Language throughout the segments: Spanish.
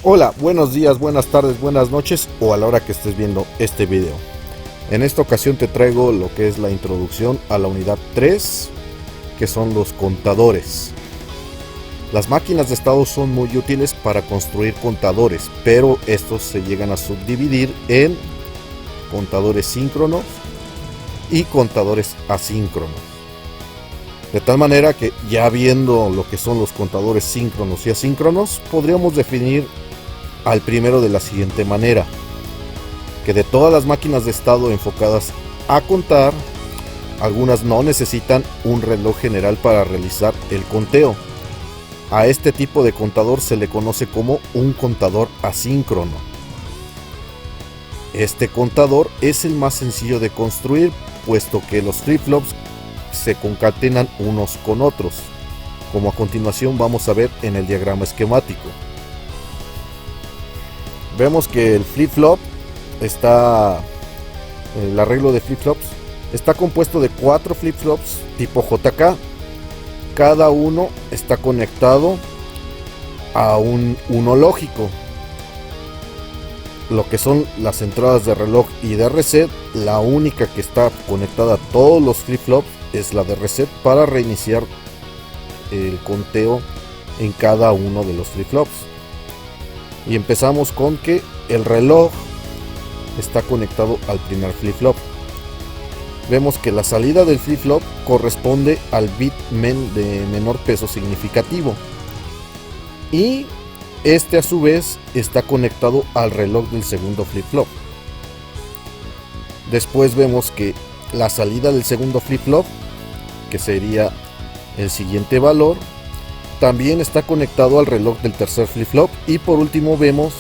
Hola, buenos días, buenas tardes, buenas noches o a la hora que estés viendo este video. En esta ocasión te traigo lo que es la introducción a la unidad 3, que son los contadores. Las máquinas de estado son muy útiles para construir contadores, pero estos se llegan a subdividir en contadores síncronos y contadores asíncronos. De tal manera que ya viendo lo que son los contadores síncronos y asíncronos, podríamos definir al primero de la siguiente manera: que de todas las máquinas de estado enfocadas a contar, algunas no necesitan un reloj general para realizar el conteo. A este tipo de contador se le conoce como un contador asíncrono. Este contador es el más sencillo de construir, puesto que los flip-flops se concatenan unos con otros, como a continuación vamos a ver en el diagrama esquemático. Vemos que el flip-flop está, el arreglo de flip-flops está compuesto de 4 flip-flops tipo JK. Cada uno está conectado a un uno lógico. Lo que son las entradas de reloj y de reset, la única que está conectada a todos los flip-flops es la de reset para reiniciar el conteo en cada uno de los flip-flops. Y empezamos con que el reloj está conectado al primer flip-flop. Vemos que la salida del flip-flop corresponde al bit de menor peso significativo, y este a su vez está conectado al reloj del segundo flip-flop. Después vemos que la salida del segundo flip-flop, que sería el siguiente valor, también está conectado al reloj del tercer flip-flop. Y por último vemos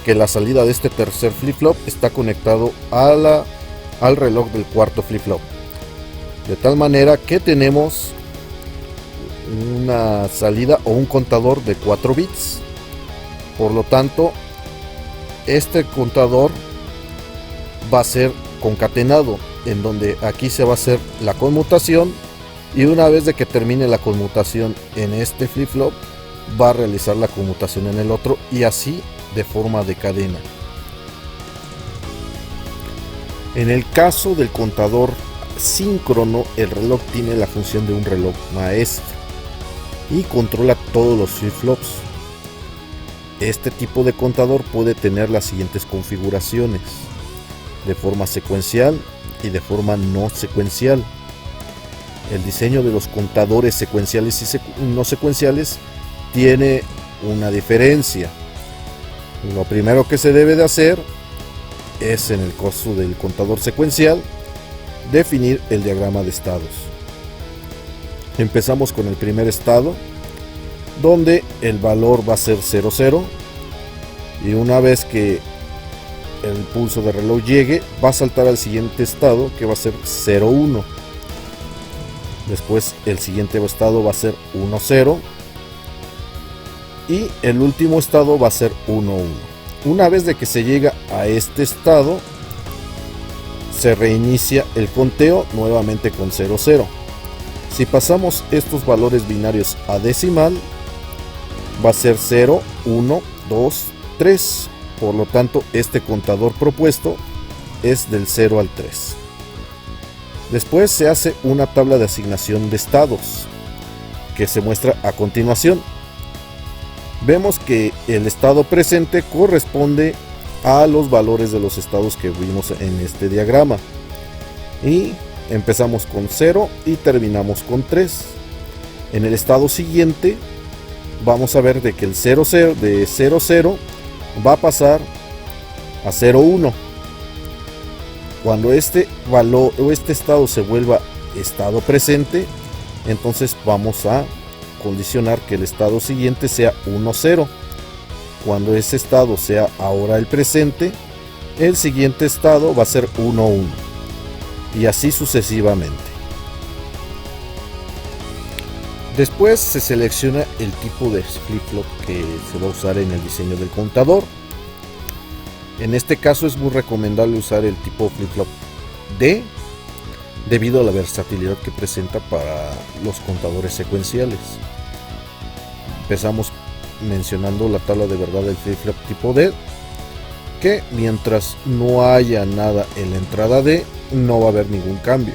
que la salida de este tercer flip-flop está conectado al reloj del cuarto flip-flop. De tal manera que tenemos una salida o un contador de 4 bits. Por lo tanto, este contador va a ser concatenado, en donde aquí se va a hacer la conmutación, y una vez de que termine la conmutación en este flip-flop, va a realizar la conmutación en el otro, y así de forma de cadena. En el caso del contador síncrono, el reloj tiene la función de un reloj maestro y controla todos los flip-flops. Este tipo de contador puede tener las siguientes configuraciones: de forma secuencial y de forma no secuencial. El diseño de los contadores secuenciales y no secuenciales tiene una diferencia. Lo primero que se debe de hacer es, en el caso del contador secuencial, definir el diagrama de estados. Empezamos con el primer estado, donde el valor va a ser 00, y una vez que el pulso de reloj llegue, va a saltar al siguiente estado, que va a ser 01. Después el siguiente estado va a ser 10, y el último estado va a ser 11. Una vez de que se llega a este estado, se reinicia el conteo nuevamente con 00. Si pasamos estos valores binarios a decimal, va a ser 0, 1, 2, 3. Por lo tanto, este contador propuesto es del 0 al 3. Después se hace una tabla de asignación de estados, que se muestra a continuación. Vemos que el estado presente corresponde a los valores de los estados que vimos en este diagrama, y empezamos con 0 y terminamos con 3. En el estado siguiente vamos a ver de que el 00 de 00 va a pasar a 01. Cuando este valor o este estado se vuelva estado presente, entonces vamos a condicionar que el estado siguiente sea 10. Cuando ese estado sea ahora el presente, el siguiente estado va a ser 11, y así sucesivamente. Después se selecciona el tipo de flip-flop que se va a usar en el diseño del contador. En este caso es muy recomendable usar el tipo flip-flop D, debido a la versatilidad que presenta para los contadores secuenciales. Empezamos mencionando la tabla de verdad del flip-flop tipo D, que mientras no haya nada en la entrada D, no va a haber ningún cambio.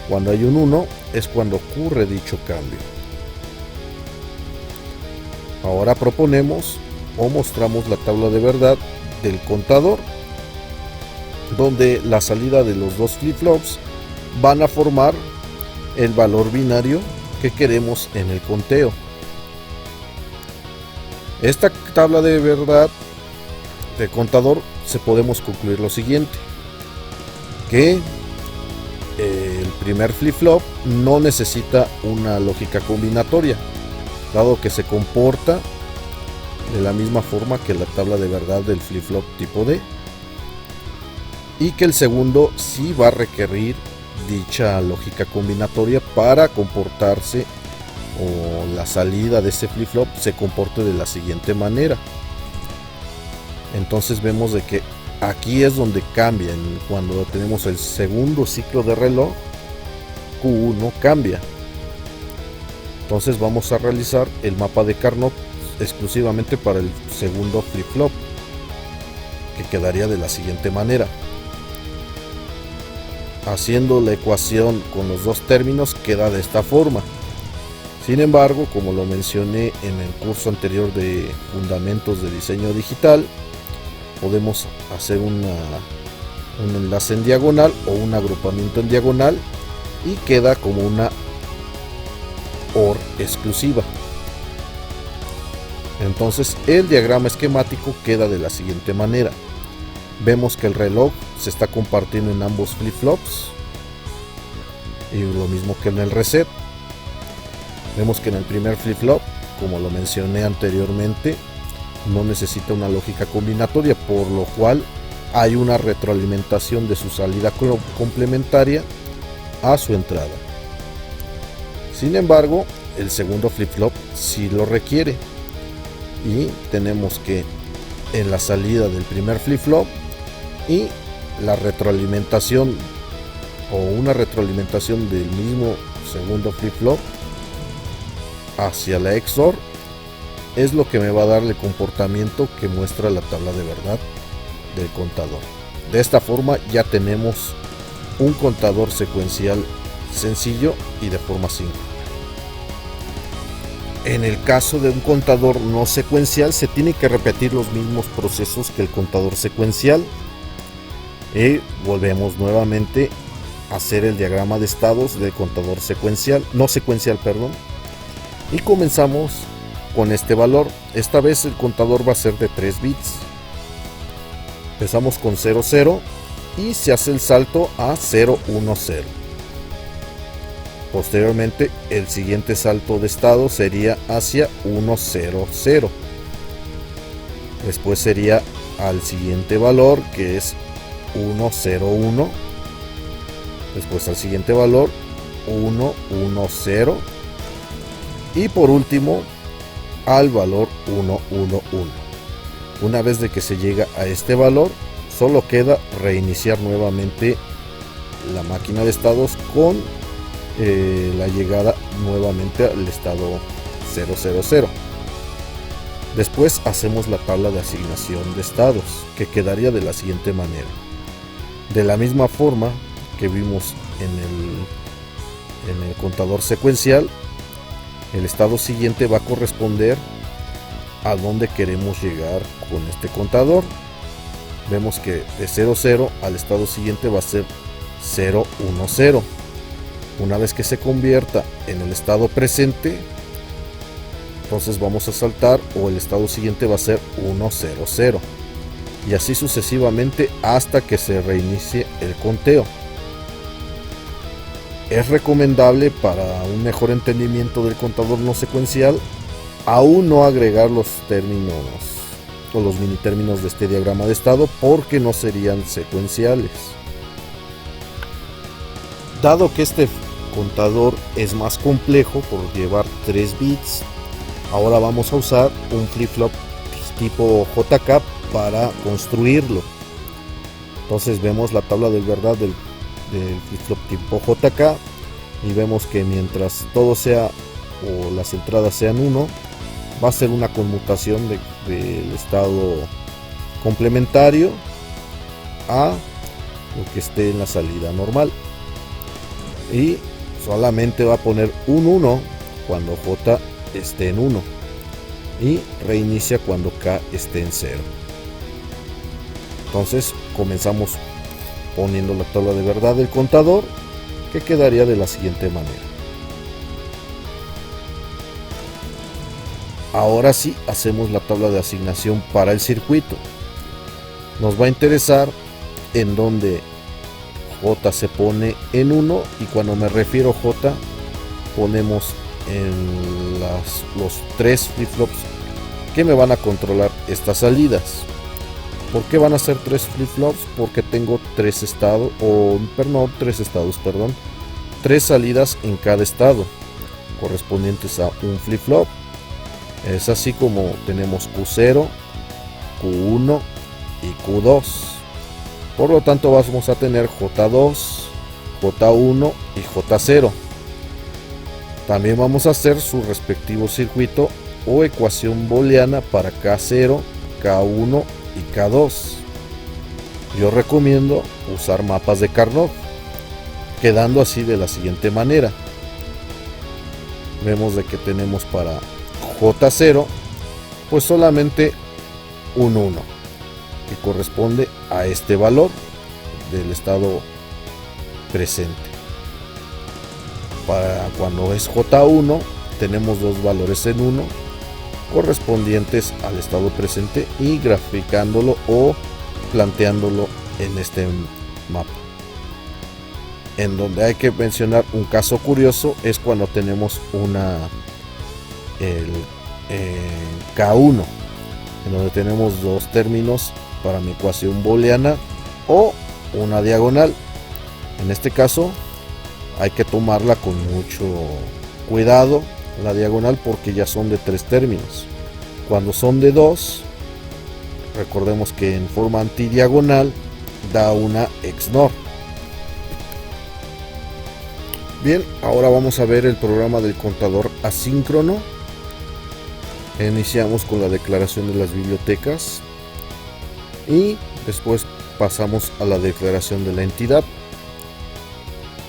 Cuando hay un 1 es cuando ocurre dicho cambio. Ahora proponemos o mostramos la tabla de verdad del contador, donde la salida de los dos flip-flops van a formar el valor binario que queremos en el conteo. Esta tabla de verdad del contador se podemos concluir lo siguiente, que el primer flip-flop no necesita una lógica combinatoria, dado que se comporta de la misma forma que la tabla de verdad del flip-flop tipo D, y que el segundo sí va a requerir dicha lógica combinatoria para comportarse, o la salida de ese flip-flop se comporte de la siguiente manera. Entonces vemos de que aquí es donde cambian. Cuando tenemos el segundo ciclo de reloj, Q1 cambia. Entonces vamos a realizar el mapa de Carnot exclusivamente para el segundo flip-flop, que quedaría de la siguiente manera. Haciendo la ecuación con los dos términos, queda de esta forma. Sin embargo, como lo mencioné en el curso anterior de Fundamentos de Diseño Digital, podemos hacer un enlace en diagonal o un agrupamiento en diagonal, y queda como una OR exclusiva. Entonces el diagrama esquemático queda de la siguiente manera. Vemos que el reloj se está compartiendo en ambos flip-flops, y lo mismo que en el reset. Vemos que en el primer flip-flop, como lo mencioné anteriormente, no necesita una lógica combinatoria, por lo cual hay una retroalimentación de su salida complementaria a su entrada. Sin embargo, el segundo flip-flop sí lo requiere, y tenemos que en la salida del primer flip-flop y la retroalimentación, o una retroalimentación del mismo segundo flip-flop hacia la XOR, es lo que me va a dar el comportamiento que muestra la tabla de verdad del contador. De esta forma ya tenemos un contador secuencial sencillo y de forma síncrona. En el caso de un contador no secuencial, se tiene que repetir los mismos procesos que el contador secuencial, y volvemos nuevamente a hacer el diagrama de estados del contador no secuencial, y comenzamos con este valor. Esta vez el contador va a ser de 3 bits. Empezamos con 00 y se hace el salto a 010. Posteriormente el siguiente salto de estado sería hacia 100. Después sería al siguiente valor, que es 101. Después al siguiente valor 110, y por último al valor 111. Una vez de que se llega a este valor, solo queda reiniciar nuevamente la máquina de estados con la llegada nuevamente al estado 000. Después hacemos la tabla de asignación de estados, que quedaría de la siguiente manera. De la misma forma que vimos en el contador secuencial, el estado siguiente va a corresponder a donde queremos llegar con este contador. Vemos que de 00 al estado siguiente va a ser 010. Una vez que se convierta en el estado presente, entonces vamos a saltar, o el estado siguiente va a ser 100, y así sucesivamente hasta que se reinicie el conteo. Es recomendable, para un mejor entendimiento del contador no secuencial, aún no agregar los términos o los mini términos de este diagrama de estado, porque no serían secuenciales. Dado que este contador es más complejo por llevar 3 bits, ahora vamos a usar un flip-flop tipo JK para construirlo. Entonces vemos la tabla de verdad del flip-flop tipo JK, y vemos que mientras todo sea, o las entradas sean 1, va a ser una conmutación del estado complementario a lo que esté en la salida normal, y solamente va a poner un 1 cuando J esté en 1 y reinicia cuando K esté en 0. Entonces comenzamos poniendo la tabla de verdad del contador, que quedaría de la siguiente manera. Ahora sí hacemos la tabla de asignación para el circuito. Nos va a interesar en donde J se pone en 1, y cuando me refiero a J ponemos en los 3 flip-flops que me van a controlar estas salidas. ¿Por qué van a ser 3 flip-flops? Porque tengo 3 estados, perdón, 3 salidas en cada estado, correspondientes a un flip-flop. Es así como tenemos Q0, Q1 y Q2. Por lo tanto vamos a tener J2, J1 y J0. También vamos a hacer su respectivo circuito o ecuación booleana para K0, K1 y K2. Yo recomiendo usar mapas de Karnaugh, quedando así de la siguiente manera. Vemos de que tenemos para J0 pues solamente un 1, que corresponde a este valor del estado presente. Para cuando es J1 tenemos dos valores en 1 correspondientes al estado presente, y graficándolo o planteándolo en este mapa. En donde hay que mencionar un caso curioso es cuando tenemos el K1, en donde tenemos dos términos para mi ecuación booleana o una diagonal. En este caso hay que tomarla con mucho cuidado la diagonal, porque ya son de 3 términos. Cuando son de 2, recordemos que en forma antidiagonal da una XNOR. Bien, ahora vamos a ver el programa del contador asíncrono. Iniciamos con la declaración de las bibliotecas y después pasamos a la declaración de la entidad.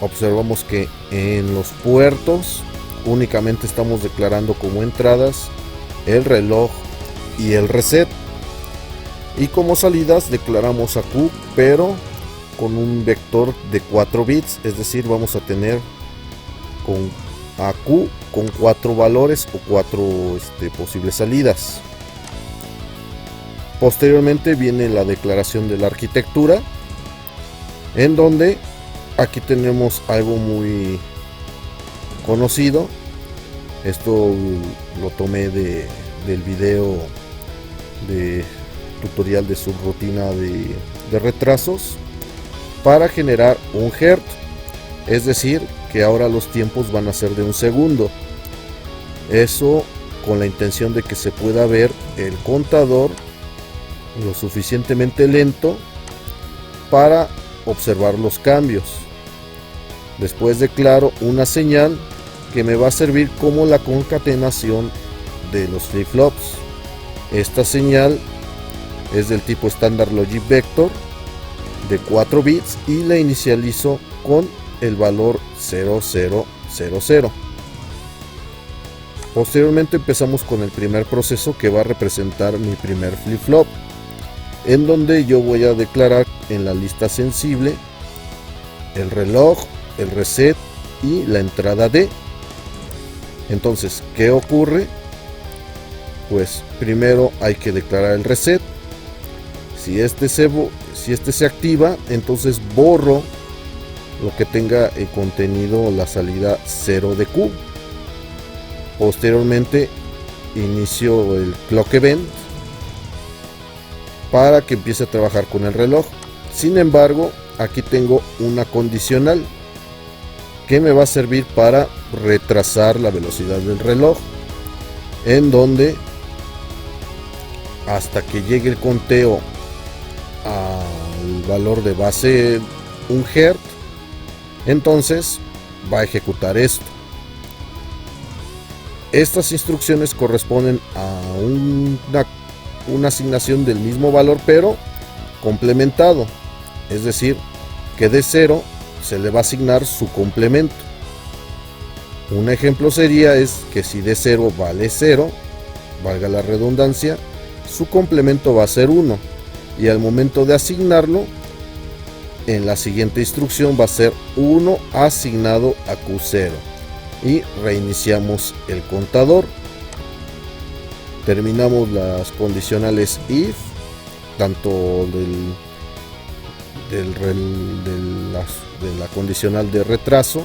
Observamos que en los puertos únicamente estamos declarando como entradas el reloj y el reset, y como salidas declaramos a Q, pero con un vector de 4 bits, es decir, vamos a tener a Q con 4 valores o 4 posibles salidas. Posteriormente viene la declaración de la arquitectura, en donde aquí tenemos algo muy conocido. Esto lo tomé del video de tutorial de subrutina de retrasos, para generar un hertz, es decir, que ahora los tiempos van a ser de 1 segundo. Eso con la intención de que se pueda ver el contador lo suficientemente lento para observar los cambios. Después declaro una señal que me va a servir como la concatenación de los flip-flops. Esta señal es del tipo Standard Logic Vector de 4 bits y la inicializo con el valor 0000. Posteriormente empezamos con el primer proceso, que va a representar mi primer flip-flop, en donde yo voy a declarar en la lista sensible el reloj, el reset y la entrada D. Entonces, ¿qué ocurre? Pues primero hay que declarar el reset. Si este se activa, entonces borro lo que tenga el contenido la salida 0 de Q. Posteriormente inicio el clock event para que empiece a trabajar con el reloj. Sin embargo, aquí tengo una condicional que me va a servir para retrasar la velocidad del reloj, en donde hasta que llegue el conteo al valor de base 1 Hz, entonces va a ejecutar esto. Estas instrucciones corresponden a una asignación del mismo valor, pero complementado. Es decir, que de 0 se le va a asignar su complemento. Un ejemplo sería que si de 0 vale 0, valga la redundancia, su complemento va a ser 1. Y al momento de asignarlo, en la siguiente instrucción va a ser 1 asignado a Q0. Y reiniciamos el contador. Terminamos las condicionales if, tanto de la condicional de retraso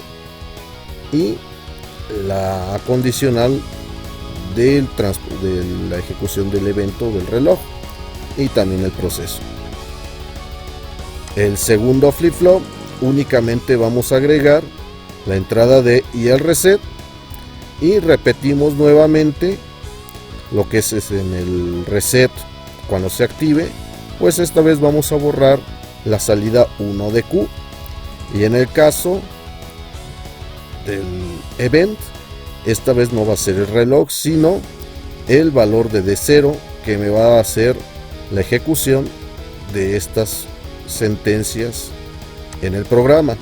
y la condicional de la ejecución del evento del reloj, y también el proceso. El segundo flip-flop únicamente vamos a agregar la entrada de y el reset, y repetimos nuevamente lo que es en el reset. Cuando se active, pues esta vez vamos a borrar la salida 1 de Q, y en el caso del event, esta vez no va a ser el reloj, sino el valor de D0, que me va a hacer la ejecución de estas sentencias en el programa.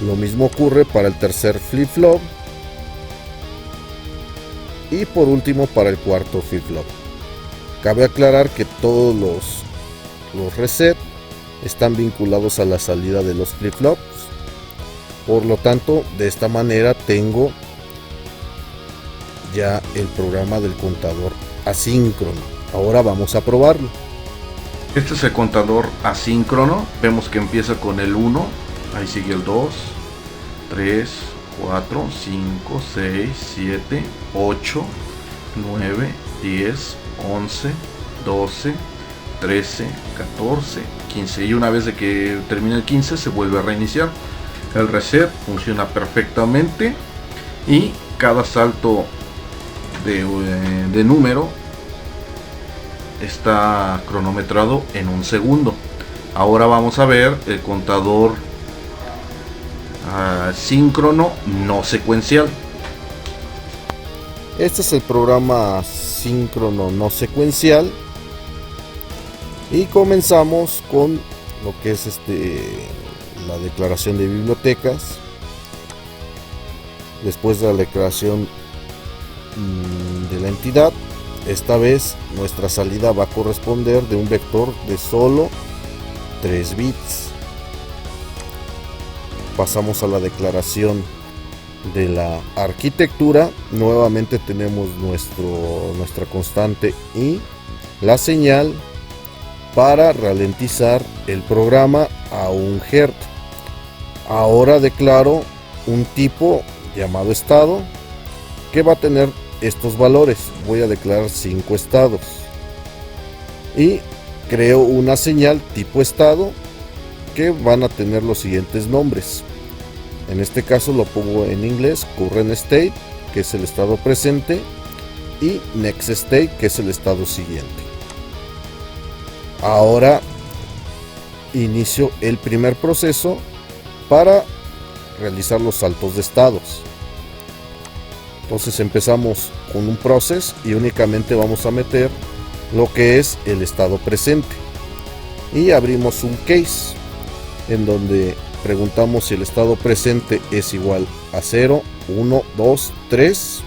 Lo mismo ocurre para el tercer flip-flop, y por último para el cuarto flip-flop. Cabe aclarar que todos los reset están vinculados a la salida de los flip-flops. Por lo tanto, de esta manera tengo ya el programa del contador asíncrono. Ahora vamos a probarlo. Este es el contador asíncrono. Vemos que empieza con el 1, ahí sigue el 2, 3, 4, 5, 6, 7, 8, 9, 10, 11, 12, 13, 14, 15, y una vez de que termina el 15 se vuelve a reiniciar. El reset funciona perfectamente y cada salto de número está cronometrado en 1 segundo. Ahora vamos a ver el contador síncrono no secuencial. Este es el programa síncrono no secuencial, y comenzamos con lo que es la declaración de bibliotecas. Después de la declaración de la entidad, esta vez nuestra salida va a corresponder de un vector de solo 3 bits. Pasamos a la declaración de la arquitectura. Nuevamente tenemos nuestra constante y la señal para ralentizar el programa a 1 Hz. Ahora declaro un tipo llamado estado que va a tener estos valores. Voy a declarar 5 estados y creo una señal tipo estado que van a tener los siguientes nombres. En este caso lo pongo en inglés: current state, que es el estado presente, y next state, que es el estado siguiente. Ahora inicio el primer proceso para realizar los saltos de estados. Entonces empezamos con un process y únicamente vamos a meter lo que es el estado presente, y abrimos un case en donde preguntamos si el estado presente es igual a 0, 1, 2, 3,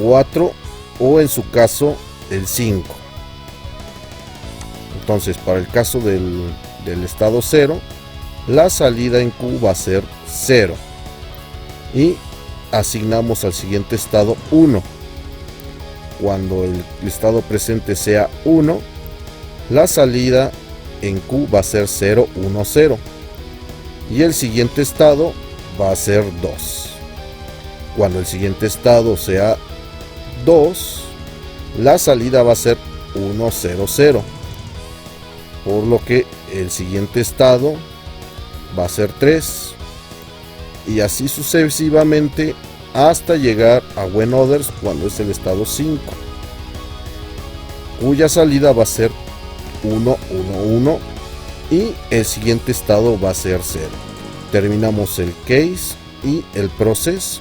4 o en su caso el 5. Entonces, para el caso del estado 0, la salida en Q va a ser 0 y asignamos al siguiente estado 1. Cuando el estado presente sea 1, la salida en Q va a ser 0, 1, 0 y el siguiente estado va a ser 2. Cuando el siguiente estado sea 2, la salida va a ser 1, 0, 0, por lo que el siguiente estado va a ser 3, y así sucesivamente hasta llegar a when others, cuando es el estado 5, cuya salida va a ser 1, 1, 1 y el siguiente estado va a ser 0. Terminamos el case y el proceso.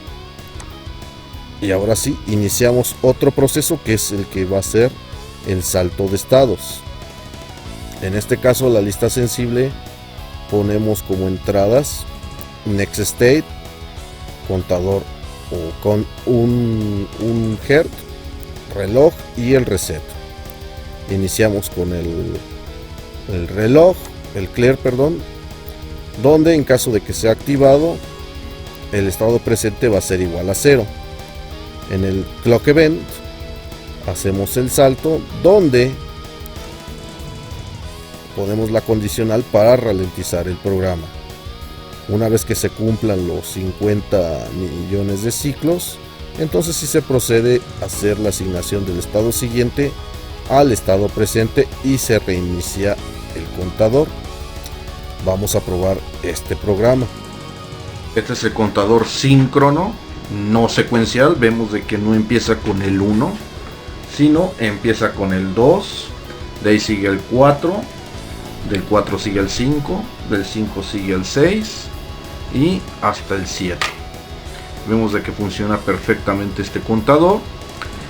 Y ahora sí, iniciamos otro proceso que es el que va a ser el salto de estados. En este caso, la lista sensible ponemos como entradas next state, contador o con un hertz, reloj y el reset. Iniciamos con el reloj, el clear, perdón, donde en caso de que sea activado, el estado presente va a ser igual a 0. En el clock event hacemos el salto donde ponemos la condicional para ralentizar el programa. Una vez que se cumplan los 50 millones de ciclos, entonces sí se procede a hacer la asignación del estado siguiente al estado presente y se reinicia el contador. Vamos a probar este programa. Este es el contador síncrono, no secuencial. Vemos de que no empieza con el 1, sino empieza con el 2, de ahí sigue el 4, del 4 sigue el 5, del 5 sigue el 6 y hasta el 7. Vemos de que funciona perfectamente este contador,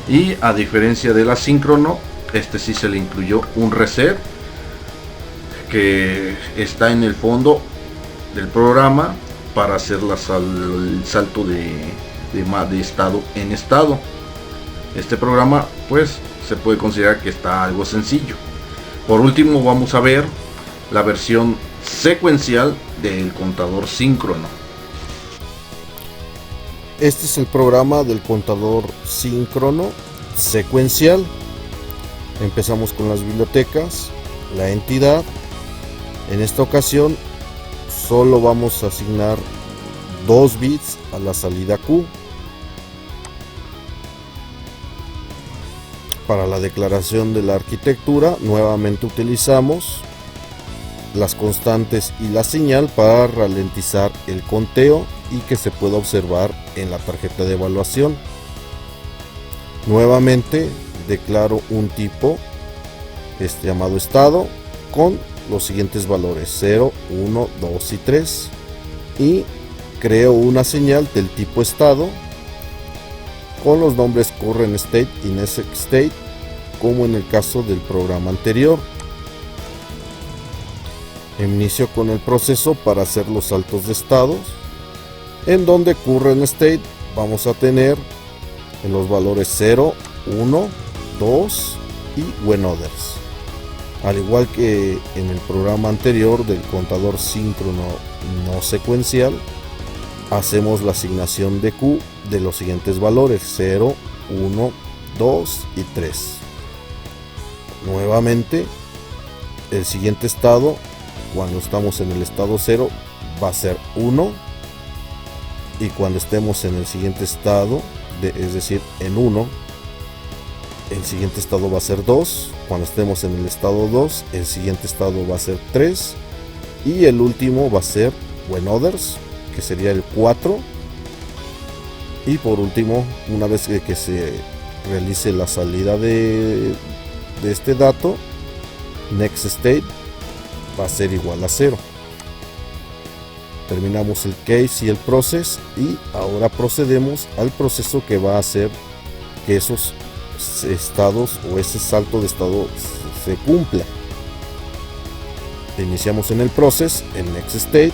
y a diferencia del asíncrono, este sí se le incluyó un reset que está en el fondo del programa para hacer el salto de estado en estado. Este programa pues se puede considerar que está algo sencillo. Por último, vamos a ver la versión secuencial del contador síncrono. Este es el programa del contador síncrono secuencial. Empezamos con las bibliotecas, la entidad. En esta ocasión solo vamos a asignar 2 bits a la salida Q. Para la declaración de la arquitectura, nuevamente utilizamos las constantes y la señal para ralentizar el conteo y que se pueda observar en la tarjeta de evaluación. Nuevamente declaro un tipo llamado estado con los siguientes valores 0, 1, 2 y 3, y creo una señal del tipo estado con los nombres current state y next state, como en el caso del programa anterior. Inicio con el proceso para hacer los saltos de estados, en donde current state vamos a tener en los valores 0, 1, 2 y when others. Al igual que en el programa anterior del contador síncrono no secuencial, hacemos la asignación de Q de los siguientes valores 0, 1, 2 y 3. Nuevamente, el siguiente estado, cuando estamos en el estado 0, va a ser 1, y cuando estemos en el siguiente estado, es decir, en 1, el siguiente estado va a ser 2, cuando estemos en el estado 2, el siguiente estado va a ser 3, y el último va a ser when others, que sería el 4, y por último, una vez que se realice la salida de este dato, next state va a ser igual a 0. Terminamos el case y el process, y ahora procedemos al proceso que va a hacer que esos estados o ese salto de estado se cumpla. Iniciamos en el process, en next state,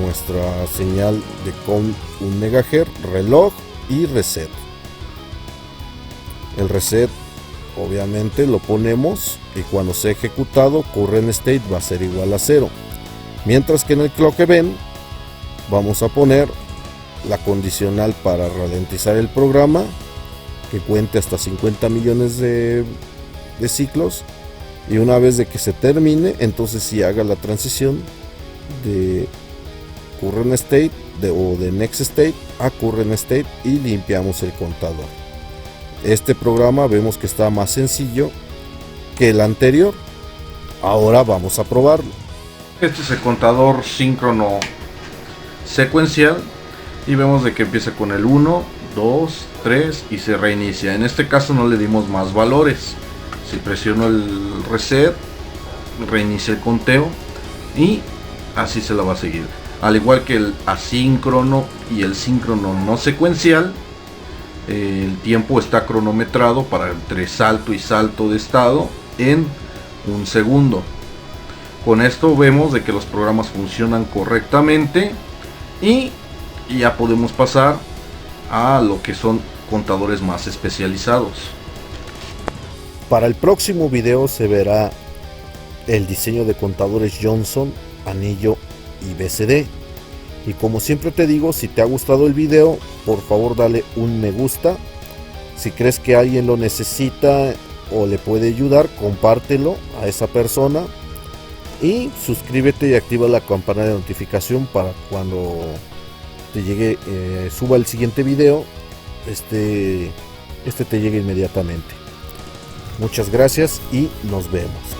nuestra señal de count 1 MHz, reloj y reset. El reset obviamente lo ponemos, y cuando sea ejecutado current state va a ser igual a 0. Mientras que en el clock event vamos a poner la condicional para ralentizar el programa, que cuente hasta 50 millones de ciclos, y una vez de que se termine, entonces sí haga la transición de current state o de next state a current state, y limpiamos el contador. Este programa vemos que está más sencillo que el anterior. Ahora vamos a probarlo. Este es el contador síncrono secuencial, y vemos de que empieza con el 1, 2, 3 y se reinicia. En este caso no le dimos más valores. Si presiono el reset, reinicia el conteo y así se la va a seguir. Al igual que el asíncrono y el síncrono no secuencial, el tiempo está cronometrado para entre salto y salto de estado en 1 segundo. Con esto vemos de que los programas funcionan correctamente y ya podemos pasar a lo que son contadores más especializados. Para el próximo video se verá el diseño de contadores Johnson, anillo y BCD. Y como siempre te digo, si te ha gustado el video, por favor dale un me gusta. Si crees que alguien lo necesita o le puede ayudar, compártelo a esa persona. Y suscríbete y activa la campana de notificación para cuando te llegue, suba el siguiente video, este te llegue inmediatamente. Muchas gracias y nos vemos.